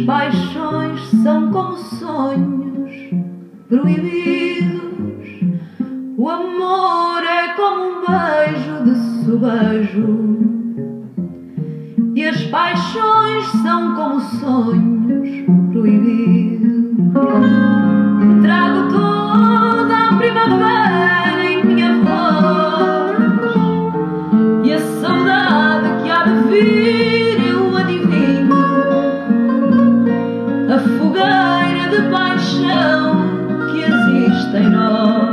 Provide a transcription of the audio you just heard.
paixões são como sonhos proibidos. O amor é como um beijo de sobejo, e as paixões são como sonhos proibidos. Trago toda a primavera em minha voz, e a saudade que há de vir eu adivinho. A fogueira de paixão que existe em nós